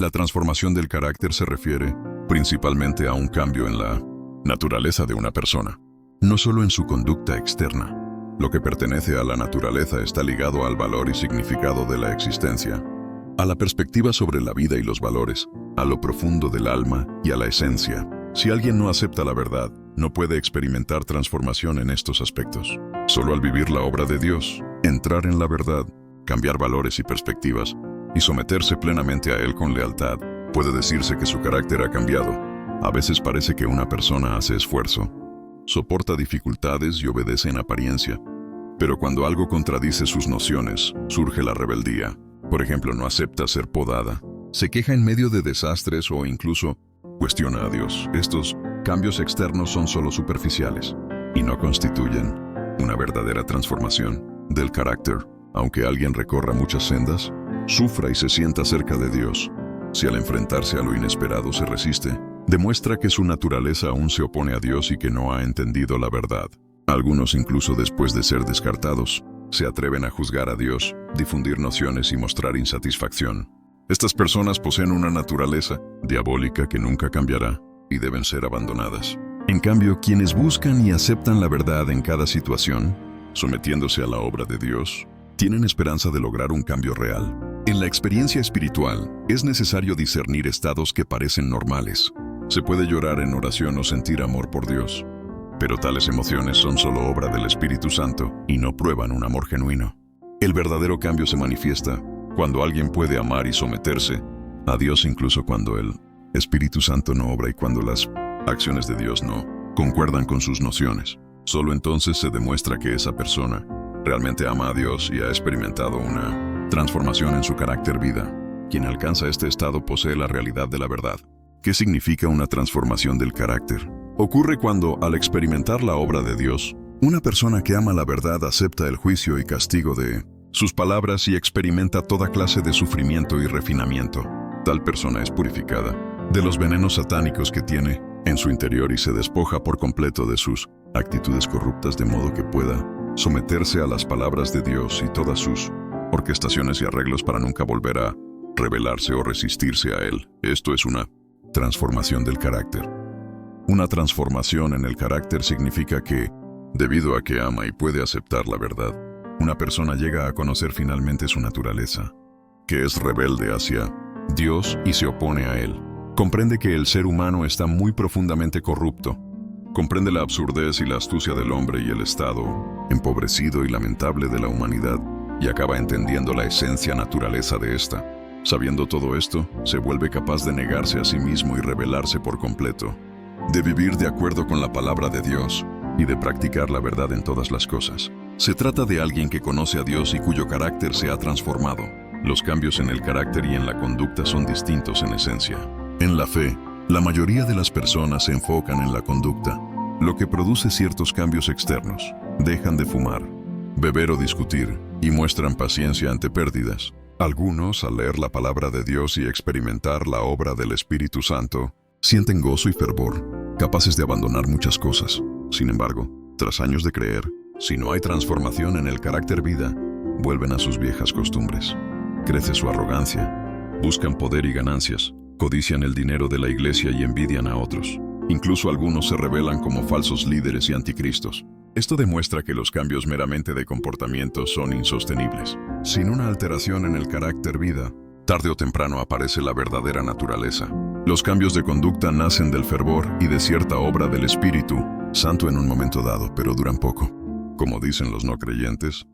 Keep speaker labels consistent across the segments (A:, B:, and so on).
A: La transformación del carácter se refiere principalmente a un cambio en la naturaleza de una persona, no solo en su conducta externa. Lo que pertenece a la naturaleza está ligado al valor y significado de la existencia, a la perspectiva sobre la vida y los valores, a lo profundo del alma y a la esencia. Si alguien no acepta la verdad, no puede experimentar transformación en estos aspectos. Solo al vivir la obra de Dios, entrar en la verdad, cambiar valores y perspectivas, y someterse plenamente a Él con lealtad, puede decirse que su carácter ha cambiado. A veces parece que una persona hace esfuerzo, soporta dificultades y obedece en apariencia, pero cuando algo contradice sus nociones, surge la rebeldía. Por ejemplo, no acepta ser podada, se queja en medio de desastres o incluso cuestiona a Dios. Estos cambios externos son solo superficiales y no constituyen una verdadera transformación del carácter. Aunque alguien recorra muchas sendas, sufra y se sienta cerca de Dios, si al enfrentarse a lo inesperado se resiste, demuestra que su naturaleza aún se opone a Dios y que no ha entendido la verdad. Algunos, incluso después de ser descartados, se atreven a juzgar a Dios, difundir nociones y mostrar insatisfacción. Estas personas poseen una naturaleza diabólica que nunca cambiará y deben ser abandonadas. En cambio, quienes buscan y aceptan la verdad en cada situación, sometiéndose a la obra de Dios, tienen esperanza de lograr un cambio real. En la experiencia espiritual, es necesario discernir estados que parecen normales. Se puede llorar en oración o sentir amor por Dios, pero tales emociones son solo obra del Espíritu Santo y no prueban un amor genuino. El verdadero cambio se manifiesta cuando alguien puede amar y someterse a Dios incluso cuando el Espíritu Santo no obra y cuando las acciones de Dios no concuerdan con sus nociones. Solo entonces se demuestra que esa persona realmente ama a Dios y ha experimentado una transformación en su carácter vida. Quien alcanza este estado posee la realidad de la verdad. ¿Qué significa una transformación del carácter? Ocurre cuando, al experimentar la obra de Dios, una persona que ama la verdad acepta el juicio y castigo de sus palabras y experimenta toda clase de sufrimiento y refinamiento. Tal persona es purificada de los venenos satánicos que tiene en su interior y se despoja por completo de sus actitudes corruptas de modo que pueda someterse a las palabras de Dios y todas sus orquestaciones y arreglos para nunca volver a rebelarse o resistirse a Él. Esto es una transformación del carácter. Una transformación en el carácter significa que, debido a que ama y puede aceptar la verdad, una persona llega a conocer finalmente su naturaleza, que es rebelde hacia Dios y se opone a Él. Comprende que el ser humano está muy profundamente corrupto. Comprende la absurdez y la astucia del hombre y el estado empobrecido y lamentable de la humanidad, y acaba entendiendo la esencia naturaleza de esta. Sabiendo todo esto, se vuelve capaz de negarse a sí mismo y rebelarse por completo, de vivir de acuerdo con la palabra de Dios y de practicar la verdad en todas las cosas. Se trata de alguien que conoce a Dios y cuyo carácter se ha transformado. Los cambios en el carácter y en la conducta son distintos en esencia. En la fe, la mayoría de las personas se enfocan en la conducta, lo que produce ciertos cambios externos. Dejan de fumar, beber o discutir, y muestran paciencia ante pérdidas. Algunos, al leer la palabra de Dios y experimentar la obra del Espíritu Santo, sienten gozo y fervor, capaces de abandonar muchas cosas. Sin embargo, tras años de creer, si no hay transformación en el carácter vida, vuelven a sus viejas costumbres. Crece su arrogancia, buscan poder y ganancias, codician el dinero de la iglesia y envidian a otros. Incluso algunos se revelan como falsos líderes y anticristos. Esto demuestra que los cambios meramente de comportamiento son insostenibles. Sin una alteración en el carácter vida, tarde o temprano aparece la verdadera naturaleza. Los cambios de conducta nacen del fervor y de cierta obra del Espíritu Santo en un momento dado, pero duran poco. Como dicen los no creyentes,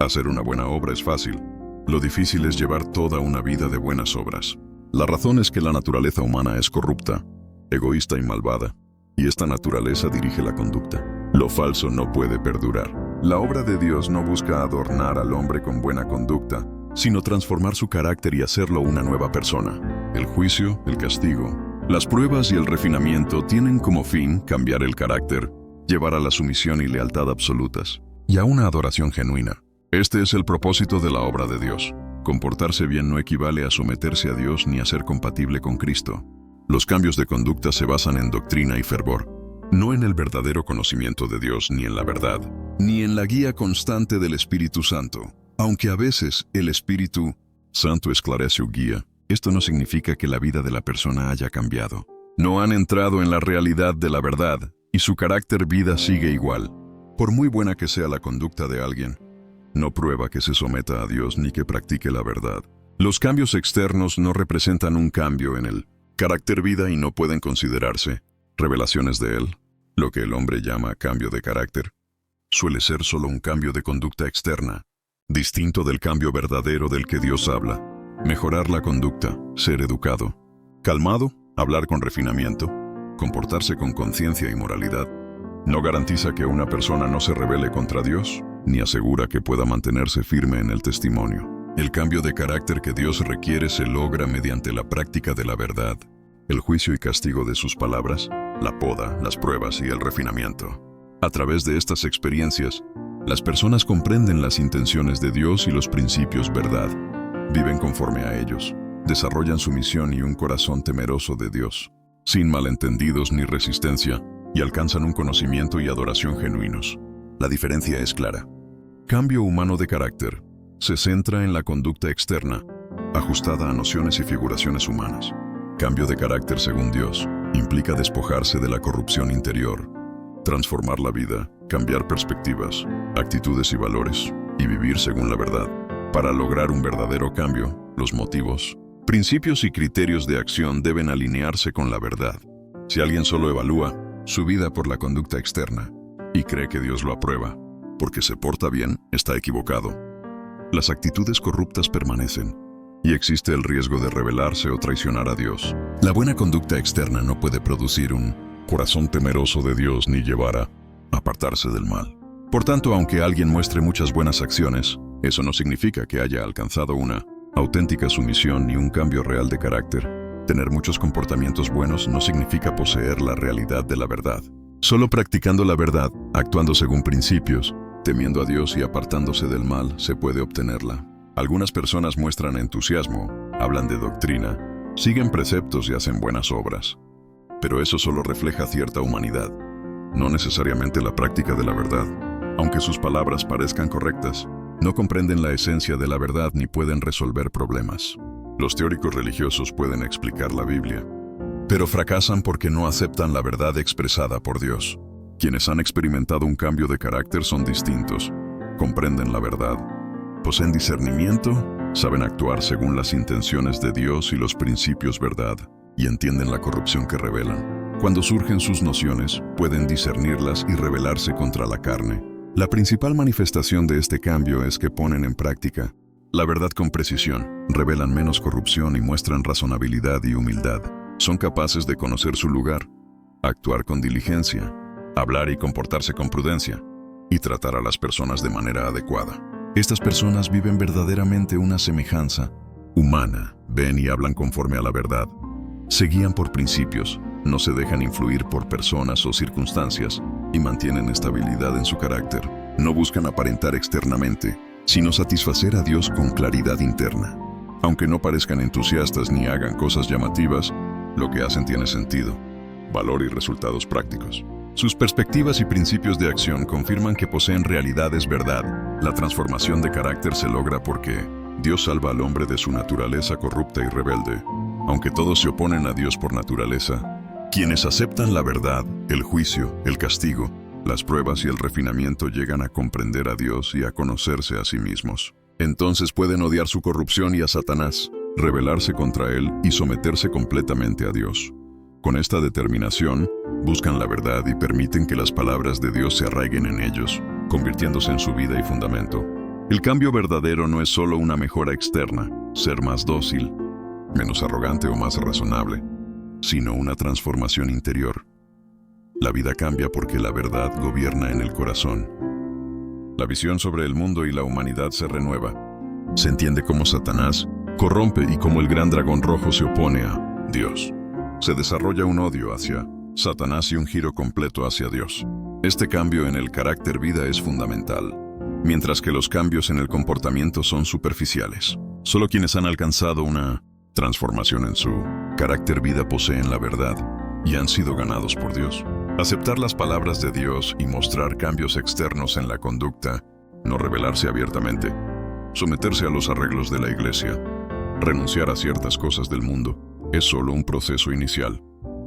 A: hacer una buena obra es fácil. Lo difícil es llevar toda una vida de buenas obras. La razón es que la naturaleza humana es corrupta, egoísta y malvada, y esta naturaleza dirige la conducta. Lo falso no puede perdurar. La obra de Dios no busca adornar al hombre con buena conducta, sino transformar su carácter y hacerlo una nueva persona. El juicio, el castigo, las pruebas y el refinamiento tienen como fin cambiar el carácter, llevar a la sumisión y lealtad absolutas, y a una adoración genuina. Este es el propósito de la obra de Dios. Comportarse bien no equivale a someterse a Dios ni a ser compatible con Cristo. Los cambios de conducta se basan en doctrina y fervor, no en el verdadero conocimiento de Dios ni en la verdad, ni en la guía constante del Espíritu Santo. Aunque a veces el Espíritu Santo esclarece o guía, esto no significa que la vida de la persona haya cambiado. No han entrado en la realidad de la verdad y su carácter vida sigue igual. Por muy buena que sea la conducta de alguien, no prueba que se someta a Dios ni que practique la verdad. Los cambios externos no representan un cambio en el carácter vida y no pueden considerarse revelaciones de él. Lo que el hombre llama cambio de carácter suele ser solo un cambio de conducta externa, distinto del cambio verdadero del que Dios habla. Mejorar la conducta, ser educado, calmado, hablar con refinamiento, comportarse con conciencia y moralidad, no garantiza que una persona no se rebele contra Dios, ni asegura que pueda mantenerse firme en el testimonio. El cambio de carácter que Dios requiere se logra mediante la práctica de la verdad, el juicio y castigo de sus palabras, la poda, las pruebas y el refinamiento. A través de estas experiencias, las personas comprenden las intenciones de Dios y los principios verdad, viven conforme a ellos, desarrollan su misión y un corazón temeroso de Dios, sin malentendidos ni resistencia, y alcanzan un conocimiento y adoración genuinos. La diferencia es clara. Cambio humano de carácter se centra en la conducta externa, ajustada a nociones y figuraciones humanas. Cambio de carácter según Dios implica despojarse de la corrupción interior, transformar la vida, cambiar perspectivas, actitudes y valores, y vivir según la verdad. Para lograr un verdadero cambio, los motivos, principios y criterios de acción deben alinearse con la verdad. Si alguien solo evalúa su vida por la conducta externa y cree que Dios lo aprueba porque se porta bien, está equivocado. Las actitudes corruptas permanecen y existe el riesgo de rebelarse o traicionar a Dios. La buena conducta externa no puede producir un corazón temeroso de Dios ni llevar a apartarse del mal. Por tanto, aunque alguien muestre muchas buenas acciones, eso no significa que haya alcanzado una auténtica sumisión ni un cambio real de carácter. Tener muchos comportamientos buenos no significa poseer la realidad de la verdad. Solo practicando la verdad, actuando según principios, temiendo a Dios y apartándose del mal, se puede obtenerla. Algunas personas muestran entusiasmo, hablan de doctrina, siguen preceptos y hacen buenas obras. Pero eso solo refleja cierta humanidad, no necesariamente la práctica de la verdad. Aunque sus palabras parezcan correctas, no comprenden la esencia de la verdad ni pueden resolver problemas. Los teóricos religiosos pueden explicar la Biblia, pero fracasan porque no aceptan la verdad expresada por Dios. Quienes han experimentado un cambio de carácter son distintos, comprenden la verdad, poseen discernimiento, saben actuar según las intenciones de Dios y los principios verdad, y entienden la corrupción que revelan. Cuando surgen sus nociones, pueden discernirlas y rebelarse contra la carne. La principal manifestación de este cambio es que ponen en práctica la verdad con precisión, revelan menos corrupción y muestran razonabilidad y humildad. Son capaces de conocer su lugar, actuar con diligencia, hablar y comportarse con prudencia, y tratar a las personas de manera adecuada. Estas personas viven verdaderamente una semejanza humana, ven y hablan conforme a la verdad, se guían por principios, no se dejan influir por personas o circunstancias, y mantienen estabilidad en su carácter. No buscan aparentar externamente, sino satisfacer a Dios con claridad interna. Aunque no parezcan entusiastas ni hagan cosas llamativas, lo que hacen tiene sentido, valor y resultados prácticos. Sus perspectivas y principios de acción confirman que poseen realidades verdad. La transformación de carácter se logra porque Dios salva al hombre de su naturaleza corrupta y rebelde. Aunque todos se oponen a Dios por naturaleza, quienes aceptan la verdad, el juicio, el castigo, las pruebas y el refinamiento llegan a comprender a Dios y a conocerse a sí mismos. Entonces pueden odiar su corrupción y a Satanás, rebelarse contra él y someterse completamente a Dios. Con esta determinación, buscan la verdad y permiten que las palabras de Dios se arraiguen en ellos, convirtiéndose en su vida y fundamento. El cambio verdadero no es solo una mejora externa, ser más dócil, menos arrogante o más razonable, sino una transformación interior. La vida cambia porque la verdad gobierna en el corazón. La visión sobre el mundo y la humanidad se renueva. Se entiende cómo Satanás corrompe y cómo el gran dragón rojo se opone a Dios. Se desarrolla un odio hacia Satanás y un giro completo hacia Dios. Este cambio en el carácter vida es fundamental, mientras que los cambios en el comportamiento son superficiales. Solo quienes han alcanzado una transformación en su carácter vida poseen la verdad y han sido ganados por Dios. Aceptar las palabras de Dios y mostrar cambios externos en la conducta, no rebelarse abiertamente, someterse a los arreglos de la iglesia, Renunciar a ciertas cosas del mundo es solo un proceso inicial.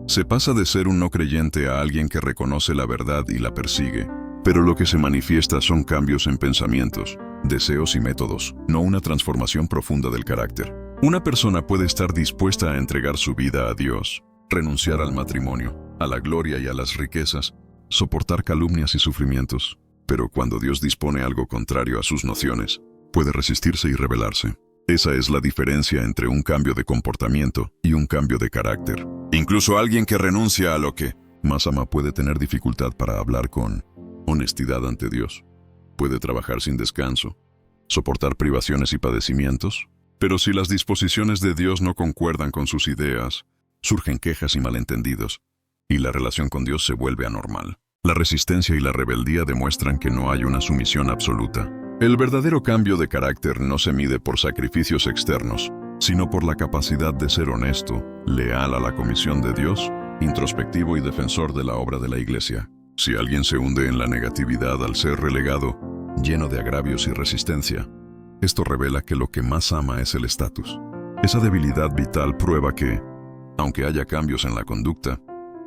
A: Se pasa de ser un no creyente a alguien que reconoce la verdad y la persigue, pero lo que se manifiesta son cambios en pensamientos, deseos y métodos, no una transformación profunda del carácter. Una persona puede estar dispuesta a entregar su vida a Dios, renunciar al matrimonio, a la gloria y a las riquezas, soportar calumnias y sufrimientos, pero cuando Dios dispone algo contrario a sus nociones, puede resistirse y rebelarse. Esa es la diferencia entre un cambio de comportamiento y un cambio de carácter. Incluso alguien que renuncia a lo que más ama puede tener dificultad para hablar con honestidad ante Dios. Puede trabajar sin descanso, soportar privaciones y padecimientos, pero si las disposiciones de Dios no concuerdan con sus ideas, surgen quejas y malentendidos, y la relación con Dios se vuelve anormal. La resistencia y la rebeldía demuestran que no hay una sumisión absoluta. El verdadero cambio de carácter no se mide por sacrificios externos, sino por la capacidad de ser honesto, leal a la comisión de Dios, introspectivo y defensor de la obra de la Iglesia. Si alguien se hunde en la negatividad al ser relegado, lleno de agravios y resistencia, esto revela que lo que más ama es el estatus. Esa debilidad vital prueba que, aunque haya cambios en la conducta,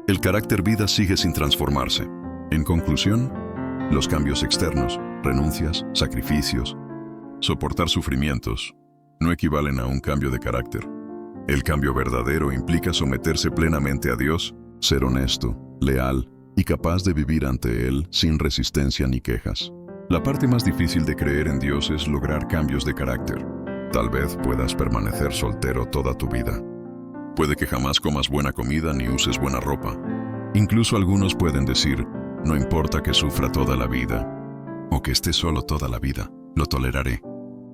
A: el carácter vida sigue sin transformarse. En conclusión, los cambios externos, renuncias, sacrificios, soportar sufrimientos, no equivalen a un cambio de carácter. El cambio verdadero implica someterse plenamente a Dios, ser honesto, leal y capaz de vivir ante Él sin resistencia ni quejas. La parte más difícil de creer en Dios es lograr cambios de carácter. Tal vez puedas permanecer soltero toda tu vida. Puede que jamás comas buena comida ni uses buena ropa. Incluso algunos pueden decir, no importa que sufra toda la vida, o que esté solo toda la vida, lo toleraré.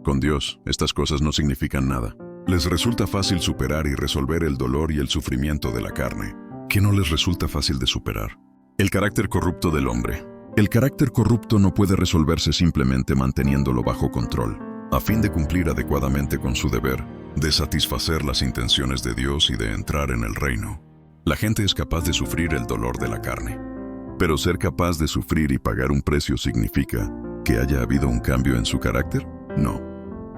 A: Con Dios, estas cosas no significan nada. Les resulta fácil superar y resolver el dolor y el sufrimiento de la carne. ¿Qué no les resulta fácil de superar? El carácter corrupto del hombre. El carácter corrupto no puede resolverse simplemente manteniéndolo bajo control, a fin de cumplir adecuadamente con su deber, de satisfacer las intenciones de Dios y de entrar en el reino. La gente es capaz de sufrir el dolor de la carne. Pero ser capaz de sufrir y pagar un precio significa que haya habido un cambio en su carácter? No.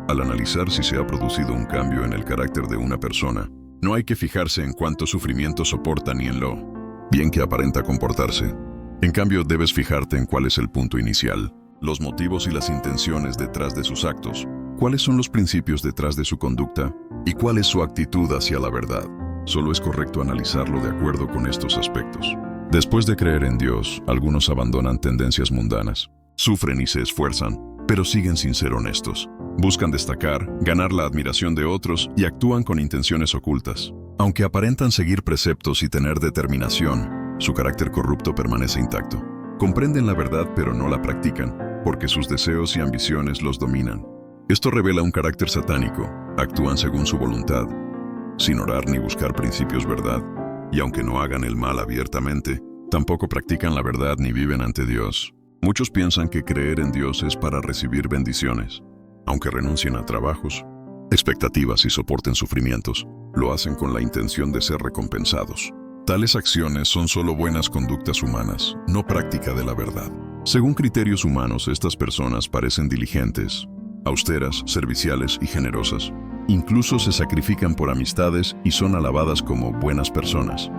A: Al analizar si se ha producido un cambio en el carácter de una persona, no hay que fijarse en cuánto sufrimiento soporta ni en lo bien que aparenta comportarse. En cambio, debes fijarte en cuál es el punto inicial, los motivos y las intenciones detrás de sus actos, cuáles son los principios detrás de su conducta y cuál es su actitud hacia la verdad. Solo es correcto analizarlo de acuerdo con estos aspectos. Después de creer en Dios, algunos abandonan tendencias mundanas, sufren y se esfuerzan, pero siguen sin ser honestos. Buscan destacar, ganar la admiración de otros y actúan con intenciones ocultas. Aunque aparentan seguir preceptos y tener determinación, su carácter corrupto permanece intacto. Comprenden la verdad pero no la practican, porque sus deseos y ambiciones los dominan. Esto revela un carácter satánico, actúan según su voluntad, sin orar ni buscar principios verdad, y aunque no hagan el mal abiertamente, tampoco practican la verdad ni viven ante Dios. Muchos piensan que creer en Dios es para recibir bendiciones. Aunque renuncien a trabajos, expectativas y soporten sufrimientos, lo hacen con la intención de ser recompensados. Tales acciones son solo buenas conductas humanas, no práctica de la verdad. Según criterios humanos, estas personas parecen diligentes, austeras, serviciales y generosas. Incluso se sacrifican por amistades y son alabadas como buenas personas.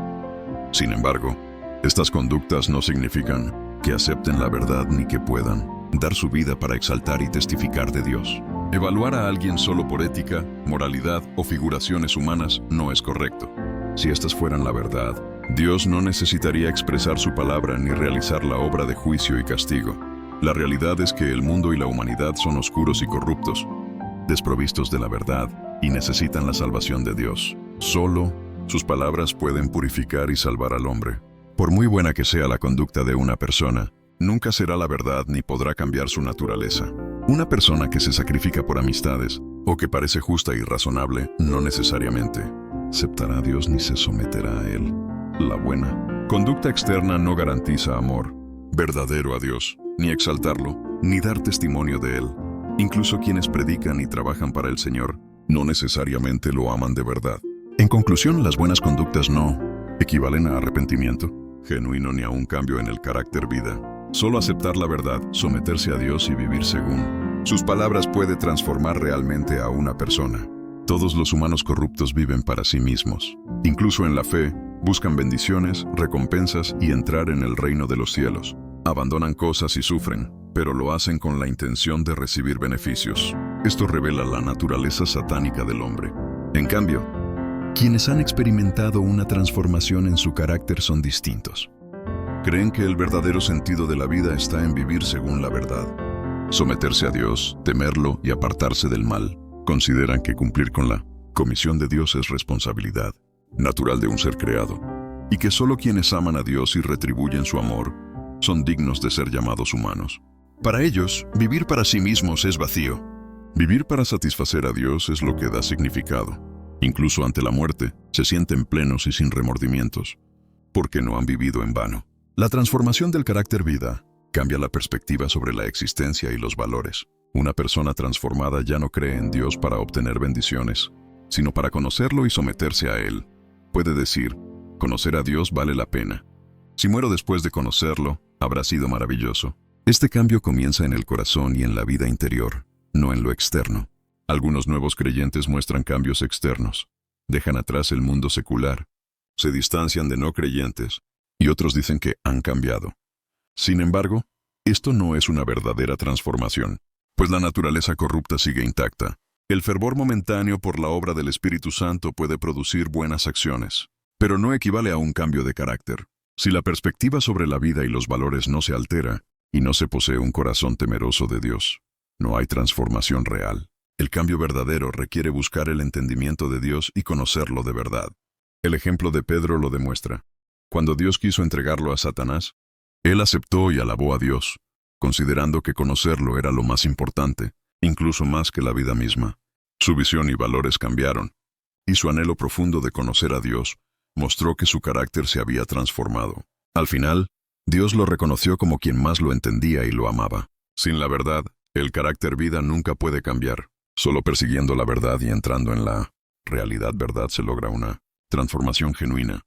A: Sin embargo, estas conductas no significan que acepten la verdad ni que puedan dar su vida para exaltar y testificar de Dios. Evaluar a alguien solo por ética, moralidad o figuraciones humanas no es correcto. Si estas fueran la verdad, Dios no necesitaría expresar su palabra ni realizar la obra de juicio y castigo. La realidad es que el mundo y la humanidad son oscuros y corruptos, desprovistos de la verdad y necesitan la salvación de Dios. Solo sus palabras pueden purificar y salvar al hombre. Por muy buena que sea la conducta de una persona, nunca será la verdad ni podrá cambiar su naturaleza. Una persona que se sacrifica por amistades o que parece justa y razonable no necesariamente aceptará a Dios ni se someterá a Él. La buena conducta externa no garantiza amor verdadero a Dios, ni exaltarlo, ni dar testimonio de Él. Incluso quienes predican y trabajan para el Señor no necesariamente lo aman de verdad. En conclusión, las buenas conductas no equivalen a arrepentimiento genuino ni a un cambio en el carácter vida. Solo aceptar la verdad, someterse a Dios y vivir según sus palabras puede transformar realmente a una persona. Todos los humanos corruptos viven para sí mismos. Incluso en la fe, buscan bendiciones, recompensas y entrar en el reino de los cielos. Abandonan cosas y sufren, pero lo hacen con la intención de recibir beneficios. Esto revela la naturaleza satánica del hombre. En cambio, quienes han experimentado una transformación en su carácter son distintos. Creen que el verdadero sentido de la vida está en vivir según la verdad, someterse a Dios, temerlo y apartarse del mal. Consideran que cumplir con la comisión de Dios es responsabilidad natural de un ser creado, y que solo quienes aman a Dios y retribuyen su amor son dignos de ser llamados humanos. Para ellos, vivir para sí mismos es vacío. Vivir para satisfacer a Dios es lo que da significado. Incluso ante la muerte, se sienten plenos y sin remordimientos, porque no han vivido en vano. La transformación del carácter vida cambia la perspectiva sobre la existencia y los valores. Una persona transformada ya no cree en Dios para obtener bendiciones, sino para conocerlo y someterse a Él. Puede decir, conocer a Dios vale la pena. Si muero después de conocerlo, habrá sido maravilloso. Este cambio comienza en el corazón y en la vida interior, no en lo externo. Algunos nuevos creyentes muestran cambios externos. Dejan atrás el mundo secular, se distancian de no creyentes, y otros dicen que han cambiado. Sin embargo, esto no es una verdadera transformación, pues la naturaleza corrupta sigue intacta. El fervor momentáneo por la obra del Espíritu Santo puede producir buenas acciones, pero no equivale a un cambio de carácter. Si la perspectiva sobre la vida y los valores no se altera, y no se posee un corazón temeroso de Dios, no hay transformación real. El cambio verdadero requiere buscar el entendimiento de Dios y conocerlo de verdad. El ejemplo de Pedro lo demuestra. Cuando Dios quiso entregarlo a Satanás, él aceptó y alabó a Dios, considerando que conocerlo era lo más importante, incluso más que la vida misma. Su visión y valores cambiaron, y su anhelo profundo de conocer a Dios mostró que su carácter se había transformado. Al final, Dios lo reconoció como quien más lo entendía y lo amaba. Sin la verdad, el carácter vida nunca puede cambiar. Solo persiguiendo la verdad y entrando en la realidad verdad se logra una transformación genuina.